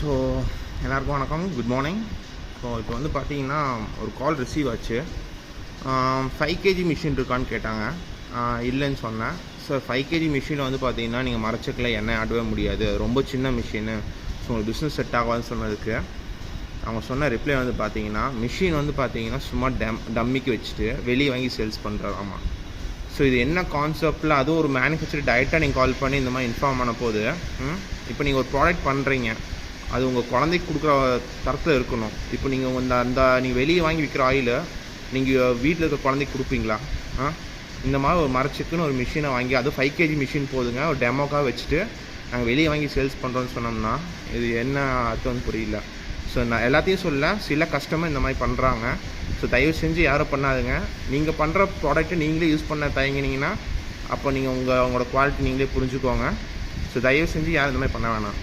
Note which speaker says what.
Speaker 1: So எல்லாருக்கும் வணக்கம், good morning. So இப்போ வந்து பார்த்தீங்கன்னா ஒரு கால் ரிசீவ் ஆச்சு. 5 kg மிஷின் இருக்கான்னு கேட்டாங்க. இல்லைன்னு சொன்னேன். ஸோ 5 kg மிஷினில் வந்து பார்த்தீங்கன்னா நீங்கள் மரச்சக்கில் எண்ணெய் ஆடவே முடியாது, ரொம்ப சின்ன மிஷினு, ஸோ உங்களுக்கு பிஸ்னஸ் செட் ஆகாதுன்னு சொன்னதுக்கு அவங்க சொன்ன ரிப்ளை வந்து பார்த்தீங்கன்னா, மிஷின் வந்து பார்த்தீங்கன்னா சும்மா டம்மிக்கு வச்சுட்டு வெளியே வாங்கி சேல்ஸ் பண்ணுறாராமா. ஸோ இது என்ன கான்செப்டில், அதுவும் ஒரு மேனுஃபேக்சர் டைரெக்டாக நீங்கள் கால் பண்ணி இந்த மாதிரி இன்ஃபார்ம் பண்ண போது, இப்போ நீங்கள் ஒரு ப்ராடக்ட் பண்ணுறீங்க, அது உங்கள் குழந்தைக்கு கொடுக்குற தரத்தில் இருக்கணும். இப்போ நீங்கள் நீங்கள் வெளியே வாங்கி விற்கிற ஆயிலை நீங்கள் வீட்டில் இருக்கிற குழந்தைக்கு கொடுப்பீங்களா? இந்த மாதிரி ஒரு மரச்சுக்குன்னு ஒரு மிஷினை வாங்கி, அது 5 kg மிஷின் போதுங்க, ஒரு டெமோக்காக வச்சுட்டு நாங்கள் வெளியே வாங்கி சேல்ஸ் பண்ணுறோன்னு சொன்னோம்னா இது என்ன அர்த்தம்னு புரியல. ஸோ நான் எல்லாத்தையும் சொல்ல, சில கஸ்டமர் இந்த மாதிரி பண்ணுறாங்க. ஸோ தயவு செஞ்சு யாரும் பண்ணாதுங்க. நீங்கள் பண்ணுற ப்ராடக்ட்டை நீங்களே யூஸ் பண்ண தயங்கினீங்கன்னா அப்போ நீங்கள் உங்களோட குவாலிட்டி நீங்களே புரிஞ்சுக்கோங்க. ஸோ தயவு செஞ்சு யாரும் இந்த மாதிரி பண்ண வேணாம்.